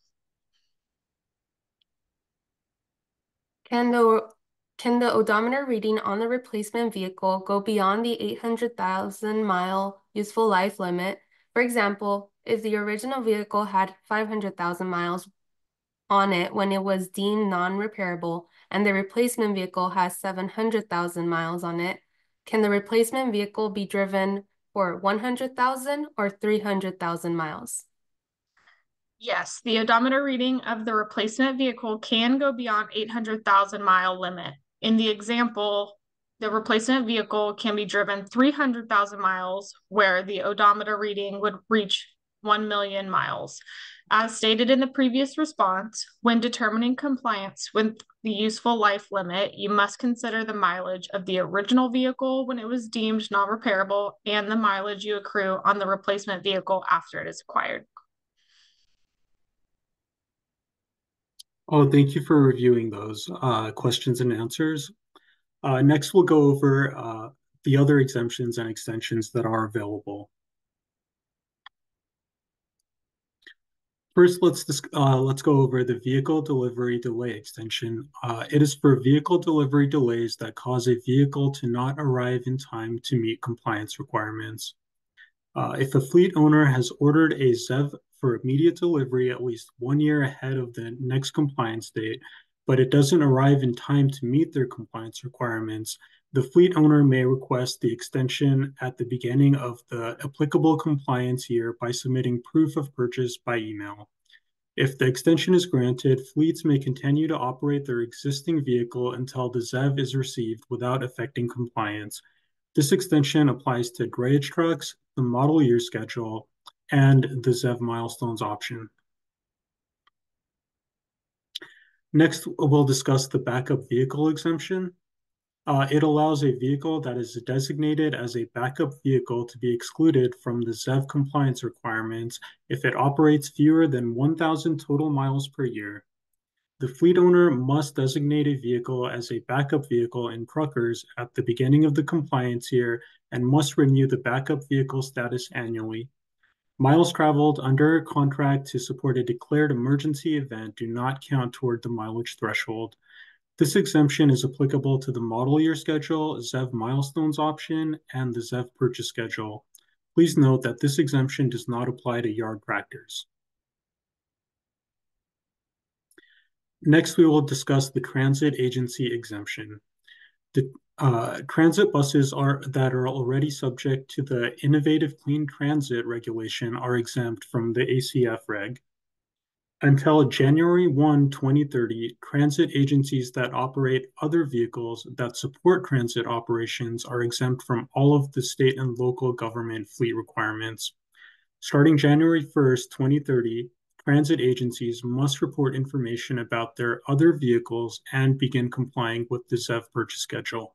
Can the odometer reading on the replacement vehicle go beyond the 800,000 mile useful life limit? For example, if the original vehicle had 500,000 miles on it when it was deemed non-repairable and the replacement vehicle has 700,000 miles on it, can the replacement vehicle be driven for 100,000 or 300,000 miles? Yes, the odometer reading of the replacement vehicle can go beyond 800,000 mile limit. In the example, The replacement vehicle can be driven 300,000 miles, where the odometer reading would reach 1 million miles. As stated in the previous response, when determining compliance with the useful life limit, you must consider the mileage of the original vehicle when it was deemed non-repairable and the mileage you accrue on the replacement vehicle after it is acquired. Oh, thank you for reviewing those questions and answers. Next, we'll go over the other exemptions and extensions that are available. First, let's go over the vehicle delivery delay extension. It is for vehicle delivery delays that cause a vehicle to not arrive in time to meet compliance requirements. If a fleet owner has ordered a ZEV for immediate delivery at least 1 year ahead of the next compliance date, but it doesn't arrive in time to meet their compliance requirements, the fleet owner may request the extension at the beginning of the applicable compliance year by submitting proof of purchase by email. If the extension is granted, fleets may continue to operate their existing vehicle until the ZEV is received without affecting compliance. This extension applies to drayage trucks, the model year schedule, and the ZEV milestones option. Next, we'll discuss the backup vehicle exemption. It allows a vehicle that is designated as a backup vehicle to be excluded from the ZEV compliance requirements if it operates fewer than 1,000 total miles per year. The fleet owner must designate a vehicle as a backup vehicle in truckers at the beginning of the compliance year and must renew the backup vehicle status annually. Miles traveled under contract to support a declared emergency event do not count toward the mileage threshold. This exemption is applicable to the model year schedule, ZEV milestones option, and the ZEV purchase schedule. Please note that this exemption does not apply to yard tractors. Next, we will discuss the transit agency exemption. The transit buses that are already subject to the Innovative Clean Transit regulation are exempt from the ACF reg. Until January 1, 2030, transit agencies that operate other vehicles that support transit operations are exempt from all of the state and local government fleet requirements. Starting January 1st, 2030, transit agencies must report information about their other vehicles and begin complying with the ZEV purchase schedule.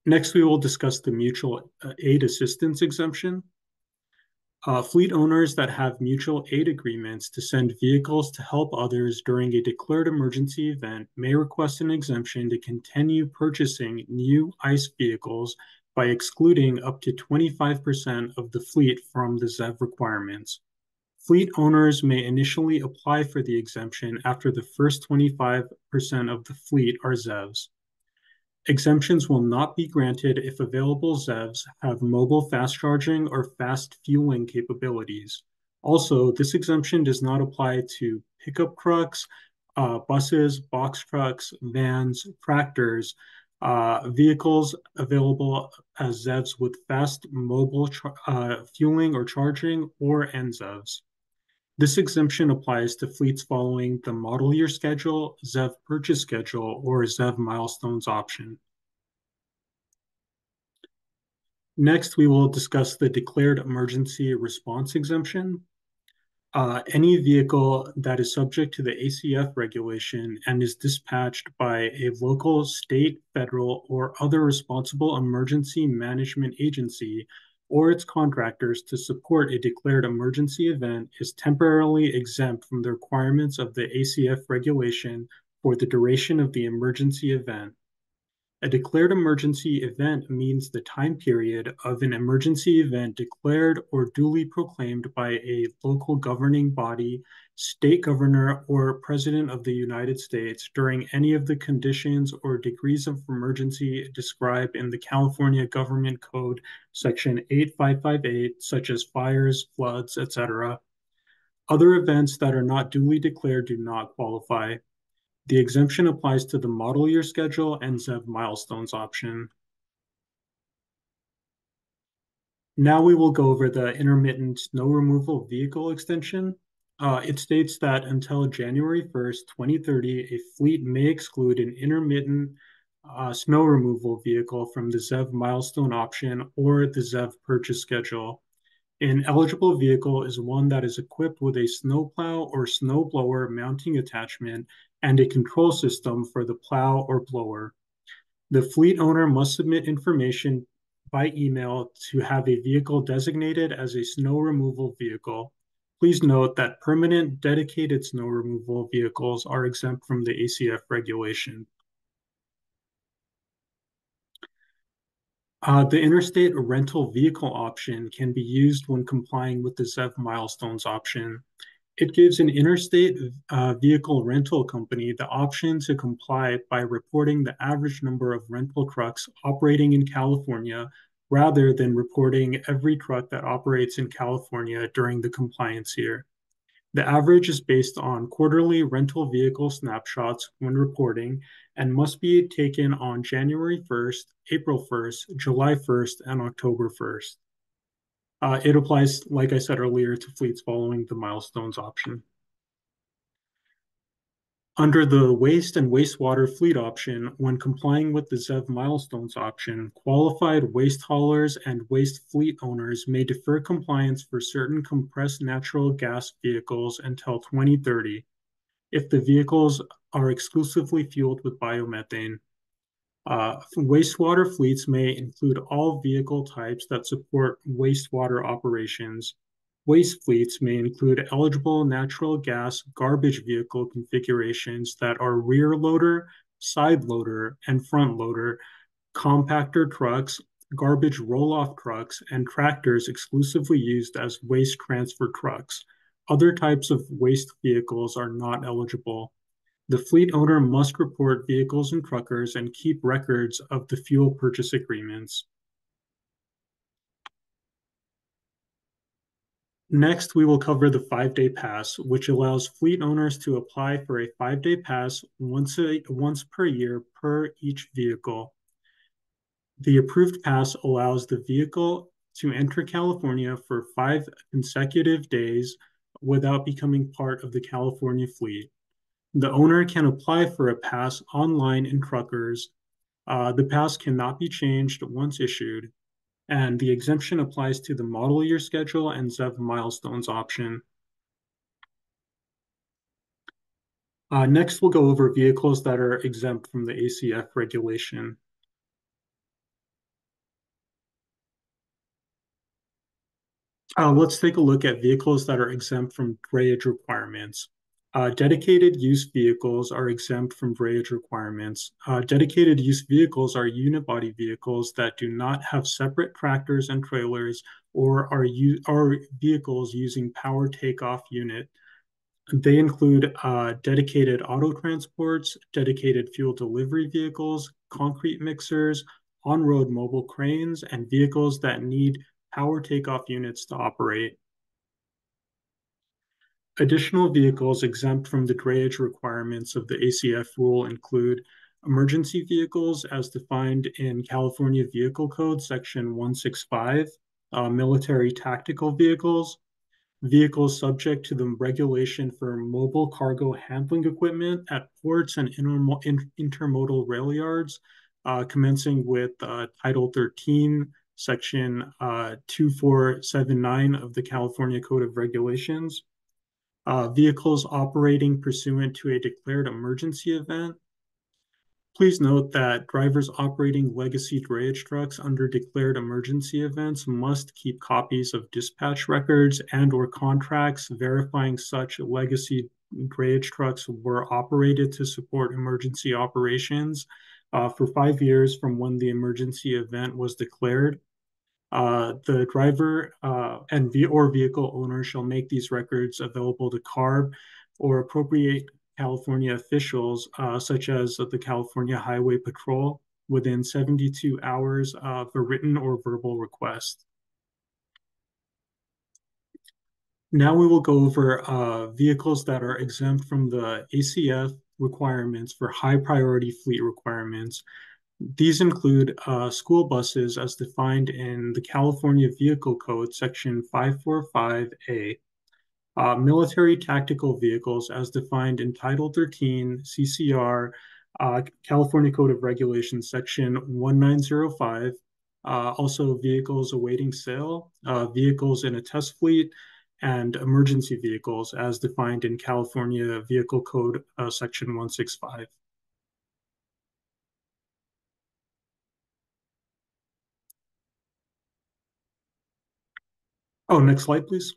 Next, we will discuss the mutual aid assistance exemption. Fleet owners that have mutual aid agreements to send vehicles to help others during a declared emergency event may request an exemption to continue purchasing new ICE vehicles by excluding up to 25% of the fleet from the ZEV requirements. Fleet owners may initially apply for the exemption after the first 25% of the fleet are ZEVs. Exemptions will not be granted if available ZEVs have mobile fast charging or fast fueling capabilities. Also, this exemption does not apply to pickup trucks, buses, box trucks, vans, tractors, vehicles available as ZEVs with fast mobile fueling or charging, or NZEVs. This exemption applies to fleets following the model year schedule, ZEV purchase schedule, or ZEV milestones option. Next, we will discuss the declared emergency response exemption. Any vehicle that is subject to the ACF regulation and is dispatched by a local, state, federal, or other responsible emergency management agency or its contractors to support a declared emergency event is temporarily exempt from the requirements of the ACF regulation for the duration of the emergency event. A declared emergency event means the time period of an emergency event declared or duly proclaimed by a local governing body, state governor, or president of the United States during any of the conditions or degrees of emergency described in the California Government Code, Section 8558, such as fires, floods, etc. Other events that are not duly declared do not qualify. The exemption applies to the model year schedule and ZEV milestones option. Now we will go over the intermittent snow removal vehicle extension. It states that until January 1st, 2030, a fleet may exclude an intermittent snow removal vehicle from the ZEV milestone option or the ZEV purchase schedule. An eligible vehicle is one that is equipped with a snowplow or snowblower mounting attachment and a control system for the plow or blower. The fleet owner must submit information by email to have a vehicle designated as a snow removal vehicle. Please note that permanent dedicated snow removal vehicles are exempt from the ACF regulation. The interstate rental vehicle option can be used when complying with the ZEV milestones option. It gives an interstate vehicle rental company the option to comply by reporting the average number of rental trucks operating in California rather than reporting every truck that operates in California during the compliance year. The average is based on quarterly rental vehicle snapshots when reporting and must be taken on January 1st, April 1st, July 1st, and October 1st. It applies, like I said earlier, to fleets following the milestones option. Under the waste and wastewater fleet option, when complying with the ZEV milestones option, qualified waste haulers and waste fleet owners may defer compliance for certain compressed natural gas vehicles until 2030 if the vehicles are exclusively fueled with biomethane. Wastewater fleets may include all vehicle types that support wastewater operations. Waste fleets may include eligible natural gas garbage vehicle configurations that are rear loader, side loader, and front loader, compactor trucks, garbage roll-off trucks, and tractors exclusively used as waste transfer trucks. Other types of waste vehicles are not eligible. The fleet owner must report vehicles and truckers and keep records of the fuel purchase agreements. Next, we will cover the 5-day pass, which allows fleet owners to apply for a 5-day pass once per year per each vehicle. The approved pass allows the vehicle to enter California for 5 consecutive days without becoming part of the California fleet. The owner can apply for a pass online in truckers. The pass cannot be changed once issued, and the exemption applies to the model year schedule and ZEV milestones option. Next, we'll go over vehicles that are exempt from the ACF regulation. Let's take a look at vehicles that are exempt from drayage requirements. Dedicated use vehicles are exempt from drayage requirements. Dedicated use vehicles are unibody vehicles that do not have separate tractors and trailers or are vehicles using power takeoff unit. They include dedicated auto transports, dedicated fuel delivery vehicles, concrete mixers, on-road mobile cranes, and vehicles that need power takeoff units to operate. Additional vehicles exempt from the drayage requirements of the ACF rule include emergency vehicles as defined in California Vehicle Code Section 165, military tactical vehicles, vehicles subject to the regulation for mobile cargo handling equipment at ports and intermodal rail yards, commencing with Title 13, Section 2479 of the California Code of Regulations, vehicles operating pursuant to a declared emergency event. Please note that drivers operating legacy drayage trucks under declared emergency events must keep copies of dispatch records and/or contracts verifying such legacy drayage trucks were operated to support emergency operations for 5 years from when the emergency event was declared. The driver or vehicle owner shall make these records available to CARB or appropriate California officials, such as the California Highway Patrol, within 72 hours of a written or verbal request. Now we will go over vehicles that are exempt from the ACF requirements for high priority fleet requirements. These include school buses as defined in the California Vehicle Code, Section 545A. Military tactical vehicles as defined in Title 13 CCR, California Code of Regulations, Section 1905. Also, vehicles awaiting sale, vehicles in a test fleet, and emergency vehicles as defined in California Vehicle Code, Section 165. Oh, next slide, please.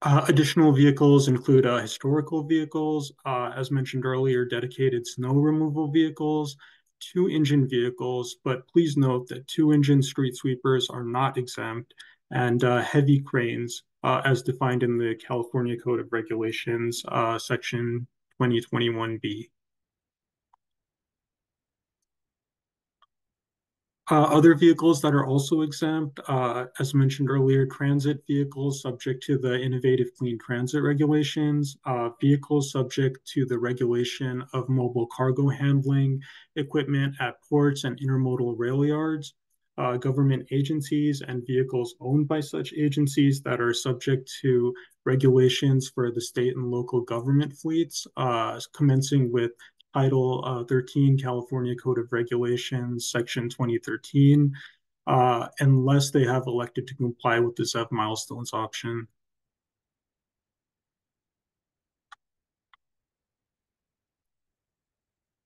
Additional vehicles include historical vehicles, as mentioned earlier, dedicated snow removal vehicles, two-engine vehicles, but please note that two-engine street sweepers are not exempt, and heavy cranes, as defined in the California Code of Regulations, Section 2021B. Other vehicles that are also exempt, as mentioned earlier, transit vehicles subject to the Innovative Clean Transit regulations, vehicles subject to the regulation of mobile cargo handling equipment at ports and intermodal rail yards, government agencies and vehicles owned by such agencies that are subject to regulations for the state and local government fleets, commencing with Title 13 California Code of Regulations, Section 2013, unless they have elected to comply with the ZEV milestones option.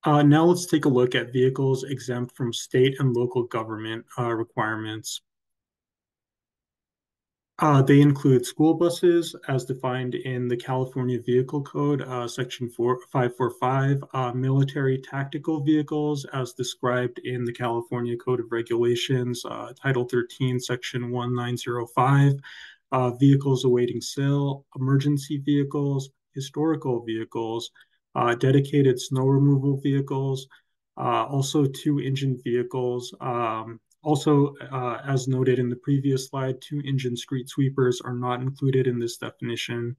Now let's take a look at vehicles exempt from state and local government requirements. They include school buses as defined in the California Vehicle Code, Section 545, military tactical vehicles as described in the California Code of Regulations, Title 13, Section 1905, vehicles awaiting sale, emergency vehicles, historical vehicles, dedicated snow removal vehicles, also two-engine vehicles, also, as noted in the previous slide, two-engine street sweepers are not included in this definition.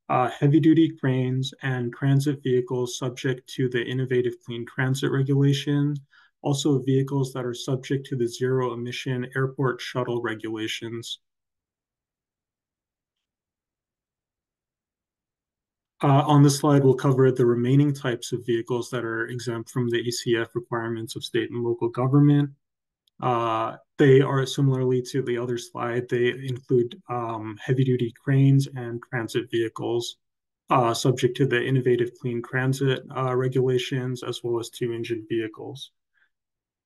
Heavy-duty cranes and transit vehicles subject to the Innovative Clean Transit regulation. Also, vehicles that are subject to the zero-emission airport shuttle regulations. On this slide, we'll cover the remaining types of vehicles that are exempt from the ACF requirements of state and local government. They are similarly to the other slide, they include heavy-duty cranes and transit vehicles subject to the Innovative Clean Transit regulations, as well as two-engine vehicles.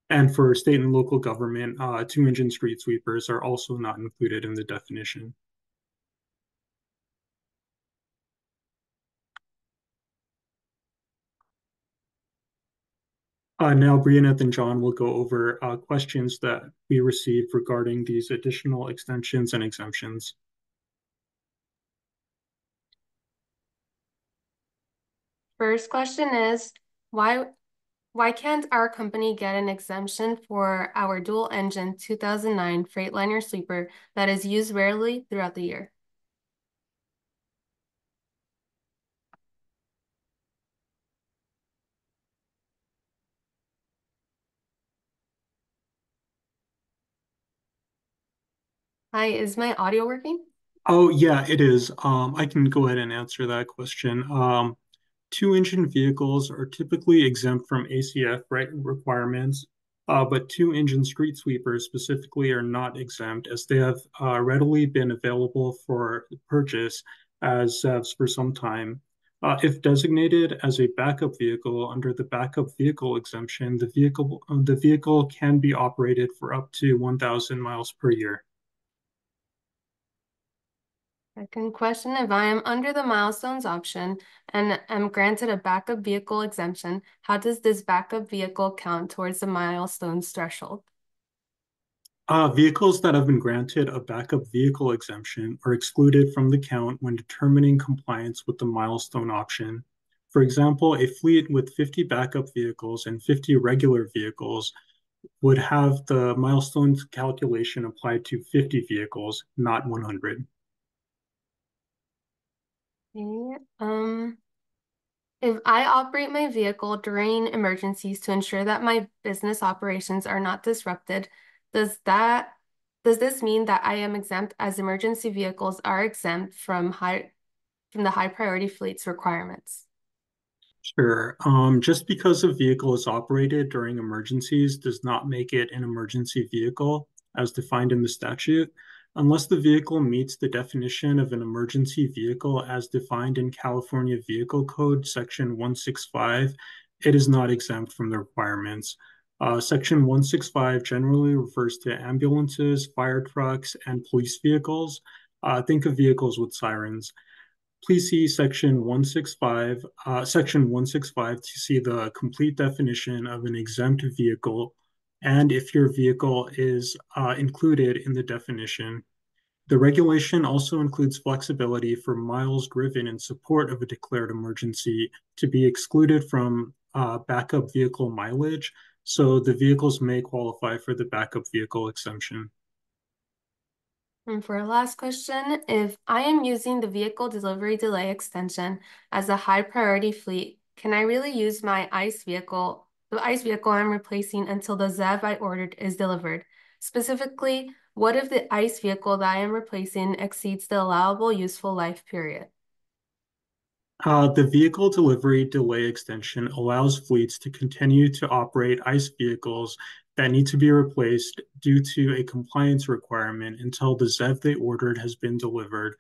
And for state and local government, two-engine street sweepers are also not included in the definition. Now, Brianna and John will go over questions that we received regarding these additional extensions and exemptions. First question is, why can't our company get an exemption for our dual-engine 2009 Freightliner Sleeper that is used rarely throughout the year? Hi, is my audio working? Oh, yeah, it is. I can go ahead and answer that question. Two-engine vehicles are typically exempt from ACF requirements, but two-engine street sweepers specifically are not exempt as they have readily been available for purchase as ZEVs for some time. If designated as a backup vehicle under the backup vehicle exemption, the vehicle can be operated for up to 1,000 miles per year. Second question, if I am under the milestones option and am granted a backup vehicle exemption, how does this backup vehicle count towards the milestones threshold? Vehicles that have been granted a backup vehicle exemption are excluded from the count when determining compliance with the milestone option. For example, a fleet with 50 backup vehicles and 50 regular vehicles would have the milestones calculation applied to 50 vehicles, not 100. Okay. If I operate my vehicle during emergencies to ensure that my business operations are not disrupted, does that Does this mean that I am exempt as emergency vehicles are exempt from the high priority fleets requirements? Sure. Just because a vehicle is operated during emergencies does not make it an emergency vehicle as defined in the statute. Unless the vehicle meets the definition of an emergency vehicle as defined in California Vehicle Code, Section 165, it is not exempt from the requirements. Section 165 generally refers to ambulances, fire trucks, and police vehicles. Think of vehicles with sirens. Please see Section 165 to see the complete definition of an exempt vehicle and if your vehicle is included in the definition. The regulation also includes flexibility for miles driven in support of a declared emergency to be excluded from backup vehicle mileage, so the vehicles may qualify for the backup vehicle exemption. And for our last question, if I am using the vehicle delivery delay extension as a high priority fleet, can I really use the ICE vehicle I'm replacing until the ZEV I ordered is delivered? Specifically, what if the ICE vehicle that I am replacing exceeds the allowable useful life period? The vehicle delivery delay extension allows fleets to continue to operate ICE vehicles that need to be replaced due to a compliance requirement until the ZEV they ordered has been delivered.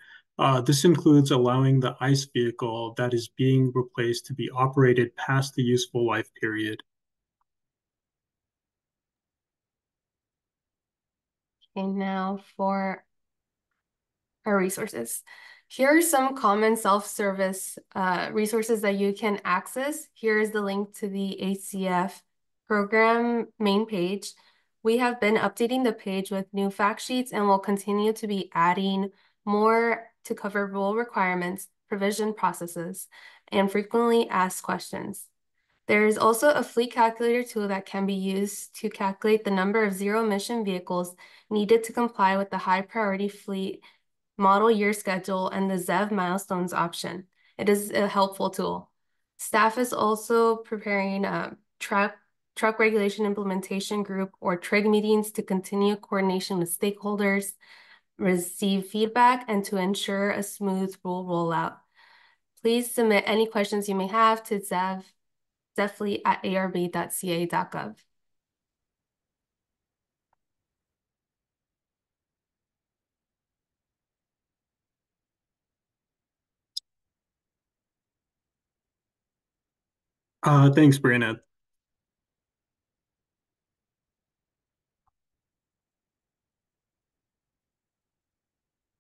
This includes allowing the ICE vehicle that is being replaced to be operated past the useful life period. And now for our resources. Here are some common self-service resources that you can access. Here is the link to the HCF program main page. We have been updating the page with new fact sheets and will continue to be adding more to cover rule requirements, provision processes, and frequently asked questions. There is also a fleet calculator tool that can be used to calculate the number of zero-emission vehicles needed to comply with the high priority fleet model year schedule, and the ZEV milestones option. It is a helpful tool. Staff is also preparing a truck regulation implementation group or TRIG meetings to continue coordination with stakeholders, receive feedback, and to ensure a smooth rule rollout. Please submit any questions you may have to zevfleet@arb.ca.gov. Thanks, Brianna.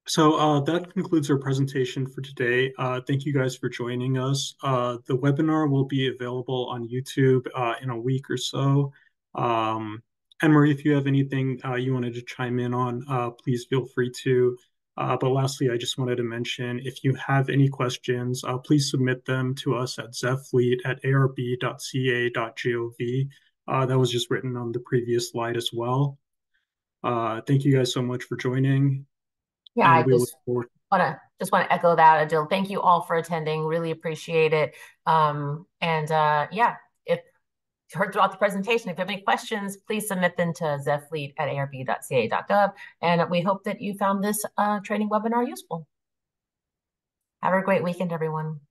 So that concludes our presentation for today. Thank you guys for joining us. The webinar will be available on YouTube in a week or so. Anne-Marie, if you have anything you wanted to chime in on, please feel free to. But lastly, I just wanted to mention, if you have any questions, please submit them to us at zevfleet@arb.ca.gov. That was just written on the previous slide as well. Thank you guys so much for joining. Yeah, I We look forward. want to echo that, Adil. Thank you all for attending. Really appreciate it. Yeah, if you heard throughout the presentation, if you have any questions, please submit them to zevfleet@arb.ca.gov. And we hope that you found this training webinar useful. Have a great weekend, everyone.